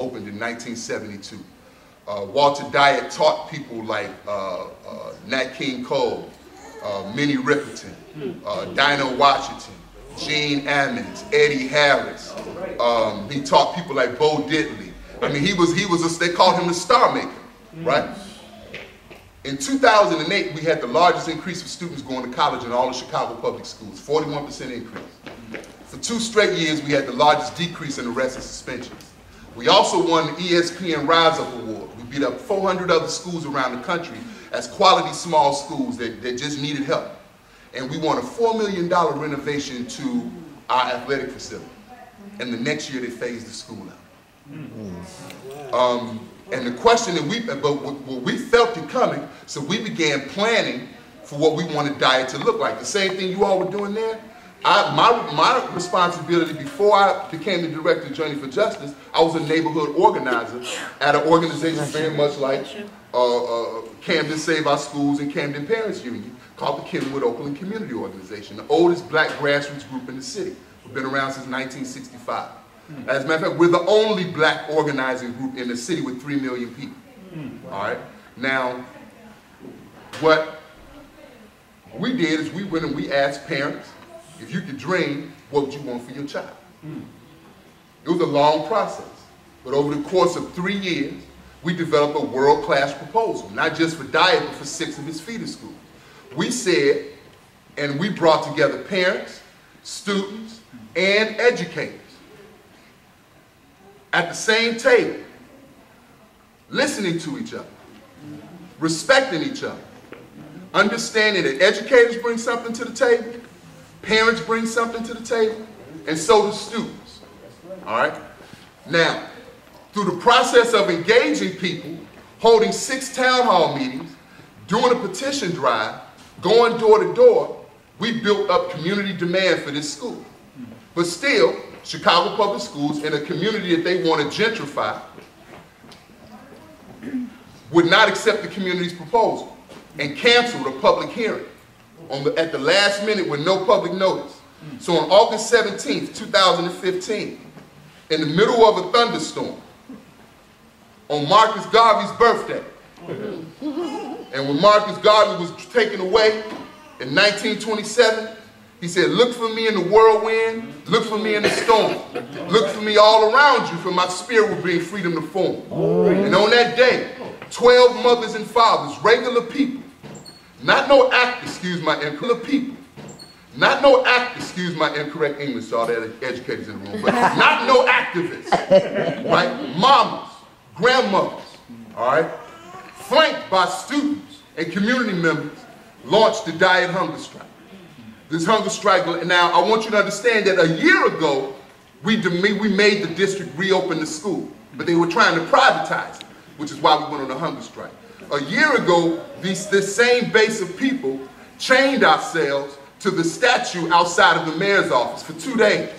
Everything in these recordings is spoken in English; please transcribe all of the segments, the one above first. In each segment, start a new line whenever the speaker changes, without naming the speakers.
opened in 1972. Walter Dyett taught people like Nat King Cole, Minnie Riperton, Dinah Washington, Gene Ammons, Eddie Harris. He taught people like Bo Diddley. I mean, they called him the star maker, right? In 2008, we had the largest increase of students going to college in all of Chicago public schools, 41% increase. For 2 straight years, we had the largest decrease in arrests and suspensions. We also won the ESPN Rise Up Award. We beat up 400 other schools around the country as quality small schools that just needed help. And we won a $4 million renovation to our athletic facility. And the next year they phased the school out. And the question that we felt it coming, so we began planning for what we wanted Dyett to look like. The same thing you all were doing there. My responsibility before I became the director of Journey for Justice, I was a neighborhood organizer at an organization very much like Camden Save Our Schools and Camden Parents Union, called the Kenwood Oakland Community Organization, the oldest black grassroots group in the city. We've been around since 1965. As a matter of fact, we're the only black organizing group in the city with 3 million people. All right? Now, what we did is we went and we asked parents, if you could dream, what would you want for your child? It was a long process, but over the course of 3 years, we developed a world-class proposal, not just for Dyett, but for 6 of his feeder schools. We said, and we brought together parents, students, and educators at the same table, listening to each other, respecting each other, understanding that educators bring something to the table, parents bring something to the table, and so do students. All right? Now, through the process of engaging people, holding 6 town hall meetings, doing a petition drive, going door to door, we built up community demand for this school. But still, Chicago Public Schools, in a community that they want to gentrify, would not accept the community's proposal and canceled a public hearing at the last minute with no public notice. So on August 17th, 2015, in the middle of a thunderstorm, on Marcus Garvey's birthday, and when Marcus Garvey was taken away in 1927, he said, look for me in the whirlwind, look for me in the storm, look for me all around you, for my spirit will bring freedom to form. And on that day, 12 mothers and fathers, regular people, not no actors, excuse my incorrect people, not no actors, excuse my incorrect English, all the educators in the room, but not no activists, right? Mamas, grandmothers, all right, flanked by students and community members, launched the Dyett Hunger Strike. This hunger strike, now I want you to understand that a year ago, we made the district reopen the school, but they were trying to privatize it, which is why we went on a hunger strike. A year ago, this same base of people chained ourselves to the statue outside of the mayor's office for 2 days.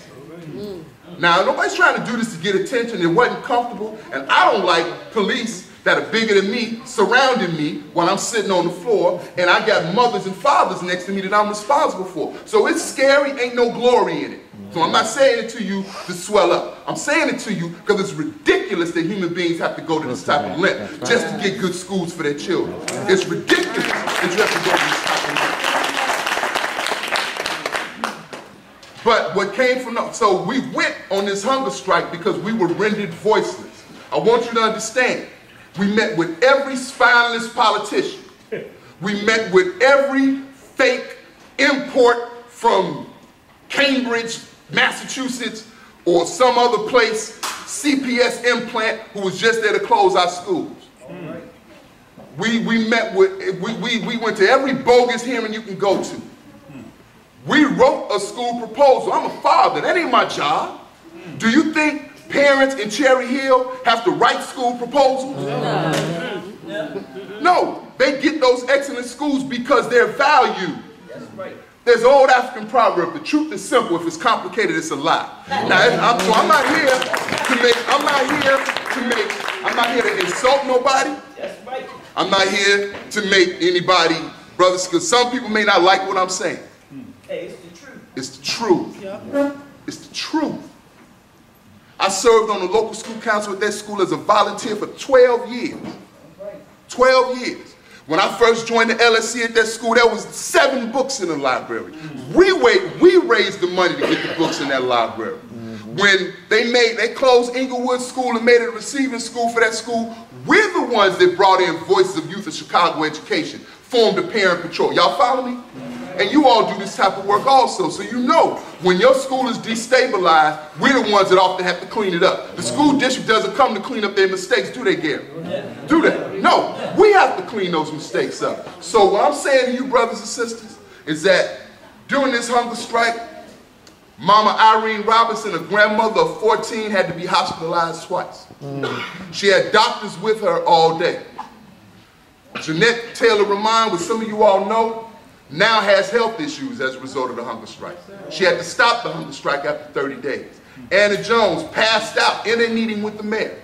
Now, nobody's trying to do this to get attention. It wasn't comfortable, and I don't like police that are bigger than me surrounding me while I'm sitting on the floor, and I got mothers and fathers next to me that I'm responsible for. So it's scary, ain't no glory in it. So I'm not saying it to you to swell up. I'm saying it to you because it's ridiculous that human beings have to go to this type of length just to get good schools for their children. It's ridiculous that you have to go to this type of length. But what came from, so we went on this hunger strike because we were rendered voiceless. I want you to understand. We met with every spineless politician. We met with every fake import from Cambridge, Massachusetts, or some other place, CPS implant, who was just there to close our schools. We went to every bogus hearing you can go to. We wrote a school proposal. I'm a father, that ain't my job. Do you think parents in Cherry Hill have to write school proposals? No, they get those excellent schools because they're valued. That's right. There's an old African proverb, the truth is simple, if it's complicated, it's a lie. Now, I'm not here to insult nobody. That's right. I'm not here to make anybody, brothers, because some people may not like what I'm saying. Hey, it's the truth. It's the truth. Yeah. It's the truth. I served on the local school council at that school as a volunteer for 12 years. 12 years. When I first joined the LSC at that school, there was 7 books in the library. We raised the money to get the books in that library. When they closed Inglewood School and made it a receiving school for that school, we're the ones that brought in Voices of Youth in Chicago Education, formed the Parent Patrol. Y'all follow me? And you all do this type of work also, so you know when your school is destabilized, we're the ones that often have to clean it up. The school district doesn't come to clean up their mistakes, do they, Gary? Do they? No, we have to clean those mistakes up. So what I'm saying to you, brothers and sisters, is that during this hunger strike, Mama Irene Robinson, a grandmother of 14, had to be hospitalized twice. She had doctors with her all day. Jeanette Taylor-Ramon, which some of you all know, now has health issues as a result of the hunger strike. She had to stop the hunger strike after 30 days. Anna Jones passed out in a meeting with the mayor.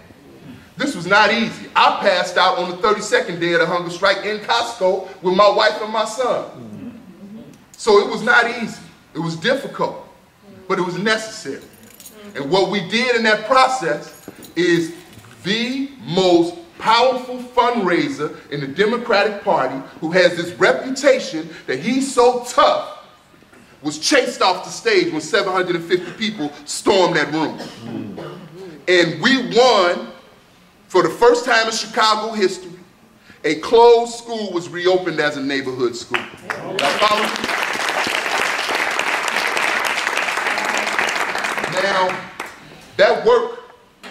This was not easy. I passed out on the 32nd day of the hunger strike in Costco with my wife and my son. So it was not easy. It was difficult, but it was necessary. And what we did in that process is the most powerful fundraiser in the Democratic Party, who has this reputation that he's so tough, was chased off the stage when 750 people stormed that room. And we won, for the first time in Chicago history, a closed school was reopened as a neighborhood school. Y'all follow me? Now, that work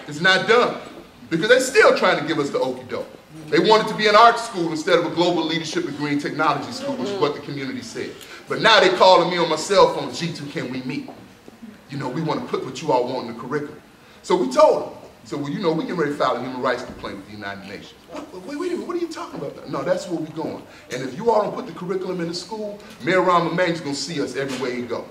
is not done, because they're still trying to give us the okie doke. They want it to be an art school instead of a global leadership and green technology school, which is what the community said. But now they're calling me on my cell phone, Jitu, can we meet? You know, we want to put what you all want in the curriculum. So we told them. So, well, you know, we getting ready to file a human rights complaint with the United Nations. Wait a minute, what are you talking about? No, that's where we're going. And if you all don't put the curriculum in the school, Mayor Rahm Emanuel's going to see us everywhere you go.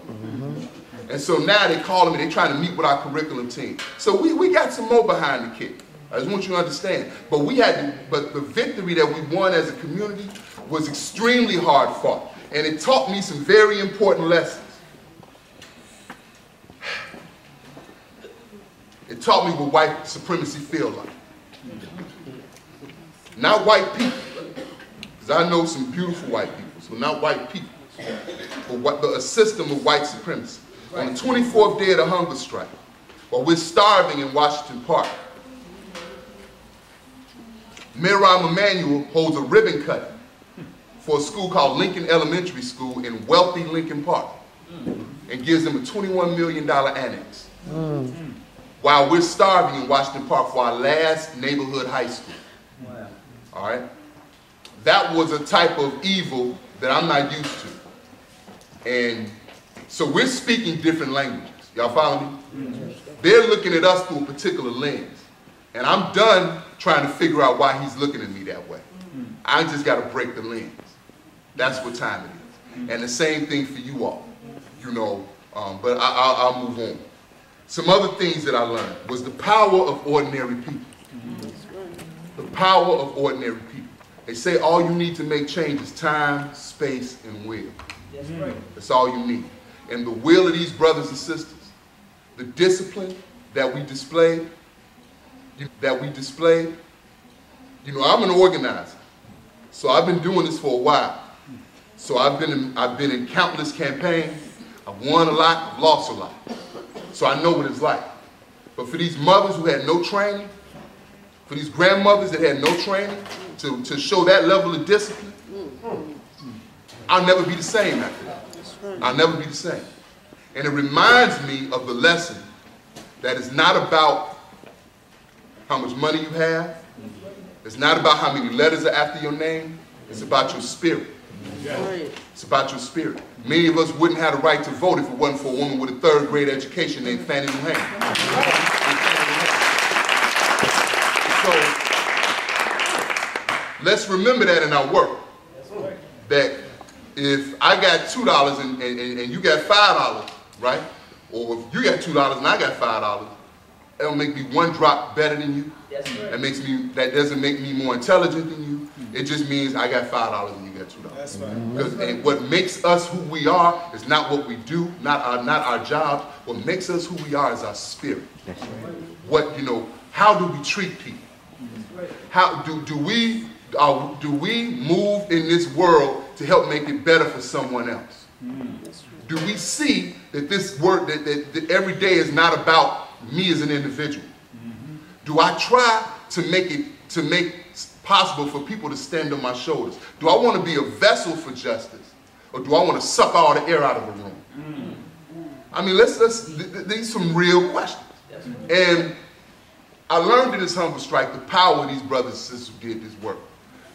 And so now they're calling me, they're trying to meet with our curriculum team. So we got some more behind the kick. I just want you to understand. But but the victory that we won as a community was extremely hard fought. And it taught me some very important lessons. It taught me what white supremacy feels like. Not white people, because I know some beautiful white people, so not white people, but a system of white supremacy. On the 24th day of the hunger strike, while we're starving in Washington Park, Mayor Rahm Emanuel holds a ribbon cutting for a school called Lincoln Elementary School in wealthy Lincoln Park, and gives them a $21 million annex. While we're starving in Washington Park for our last neighborhood high school. Wow. All right? That was a type of evil that I'm not used to. And so we're speaking different languages. Y'all follow me? They're looking at us through a particular lens. And I'm done trying to figure out why he's looking at me that way. I just got to break the lens. That's what time it is. And the same thing for you all. You know, but I'll move on. Some other things that I learned was the power of ordinary people. The power of ordinary people. They say all you need to make change is time, space, and will. That's all you need. And the will of these brothers and sisters, the discipline that we displayed, you know, I'm an organizer. So I've been doing this for a while. So I've been in countless campaigns. I've won a lot, I've lost a lot. So I know what it's like. But for these mothers who had no training, for these grandmothers that had no training to show that level of discipline, I'll never be the same after that. I'll never be the same. And it reminds me of the lesson that it's not about how much money you have. It's not about how many letters are after your name. It's about your spirit. It's about your spirit. Many of us wouldn't have the right to vote if it wasn't for a woman with a third-grade education named Fannie Lou Hamer. So let's remember that in our work. That if I got $2 and you got $5, right? Or if you got $2 and I got $5, that'll make me one drop better than you. That doesn't make me more intelligent than you. It just means I got $5 and you that $2.
That's right.
And what makes us who we are is not what we do, not our jobs. What makes us who we are is our spirit.
That's right.
What, you know, how do we treat people? How do we move in this world to help make it better for someone else? Do we see that this work, that every day is not about me as an individual? Do I try to make possible for people to stand on my shoulders? Do I want to be a vessel for justice, or do I want to suck all the air out of the room? I mean, these are some real questions. And I learned in this hunger strike the power of these brothers and sisters who did this work.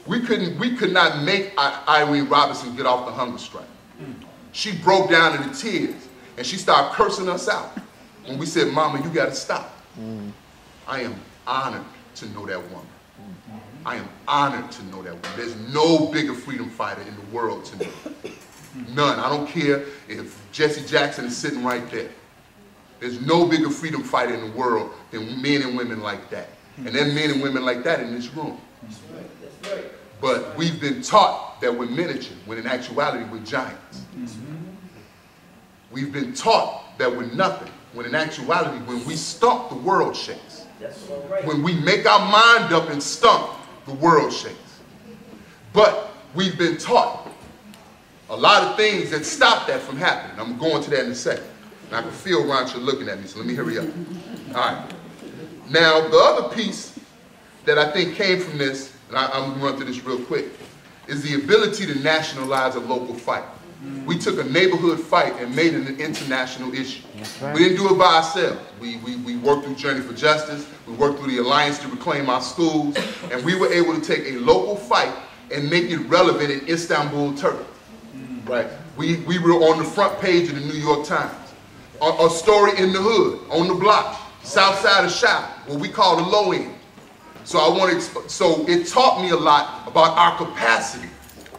We could not make Irene Robinson get off the hunger strike. She broke down into tears and she started cursing us out. When we said, "Mama, you got to stop." I am honored to know that woman. I am honored to know that woman. There's no bigger freedom fighter in the world to me. None. I don't care if Jesse Jackson is sitting right there. There's no bigger freedom fighter in the world than men and women like that. And there's men and women like that in this room.
That's right.
But we've been taught that we're miniature, when in actuality we're giants. We've been taught that we're nothing, when in actuality, when we stomp, the world shakes. When we make our mind up and stomp, the world shakes. But we've been taught a lot of things that stop that from happening. I'm going to that in a second. And I can feel Rancha looking at me, so let me hurry up. All right. Now, the other piece that I think came from this, and I'm going to run through this real quick, is the ability to nationalize a local fight. We took a neighborhood fight and made it an international issue. Right. We didn't do it by ourselves. We worked through Journey for Justice, we worked through the Alliance to Reclaim Our Schools, and we were able to take a local fight and make it relevant in Istanbul, Turkey. Right? We were on the front page of the New York Times. A story in the hood, on the block, south side of Shop, what we call the low end. So it taught me a lot about our capacity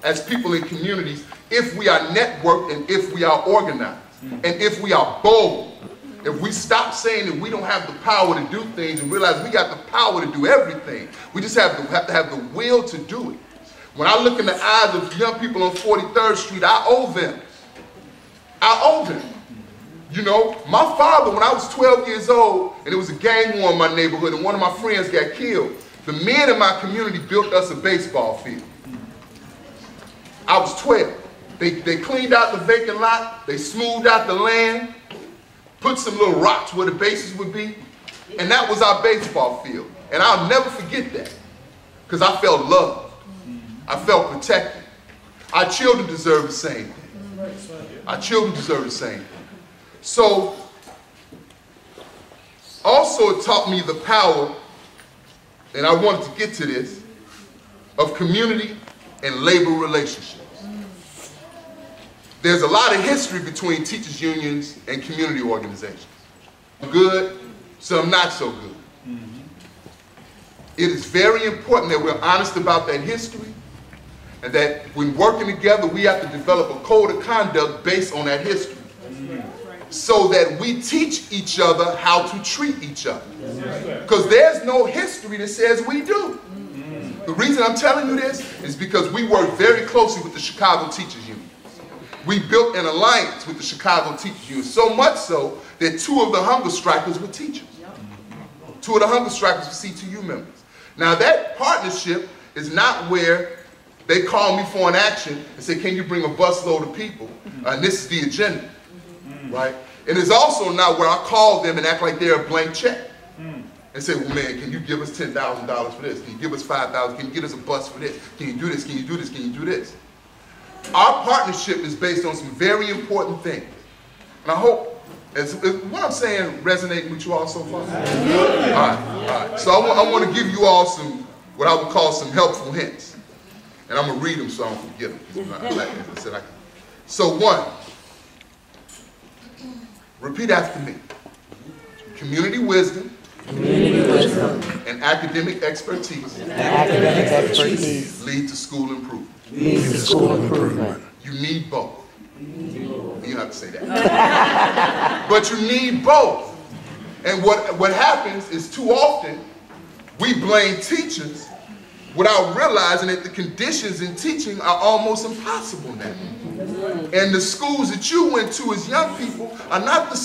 as people in communities if we are networked and if we are organized and if we are bold. If we stop saying that we don't have the power to do things and realize we got the power to do everything, we just have to have the will to do it. When I look in the eyes of young people on 43rd Street, I owe them. I owe them. You know, my father, when I was 12 years old, and it was a gang war in my neighborhood, and one of my friends got killed, the men in my community built us a baseball field. I was 12. They cleaned out the vacant lot, they smoothed out the land, put some little rocks where the bases would be, and that was our baseball field. And I'll never forget that, because I felt loved. I felt protected. Our children deserve the same thing. Our children deserve the same thing. So, also it taught me the power, and I wanted to get to this, of community and labor relationships. There's a lot of history between teachers' unions and community organizations. Some good, some not so good. It is very important that we're honest about that history, and that when working together, we have to develop a code of conduct based on that history, so that we teach each other how to treat each other. Because there's no history that says we do. The reason I'm telling you this is because we work very closely with the Chicago Teachers Union. We built an alliance with the Chicago Teachers Union, so much so that 2 of the hunger strikers were teachers. 2 of the hunger strikers were CTU members. Now that partnership is not where they call me for an action and say, "Can you bring a busload of people? And this is the agenda." Right? And it's also not where I call them and act like they're a blank check and say, "Well, man, can you give us $10,000 for this? Can you give us $5,000? Can you get us a bus for this? Can you do this? Can you do this? Can you do this?" Our partnership is based on some very important things. And I hope, is what I'm saying resonating with you all so far? All right. So I want to give you all some, what I would call some helpful hints. And I'm going to read them so I don't forget them. So 1, repeat after me. Community wisdom, and academic expertise, lead to school improvement. You need both. You don't have to say that. But you need both. And what happens is too often we blame teachers without realizing that the conditions in teaching are almost impossible now. And the schools that you went to as young people are not the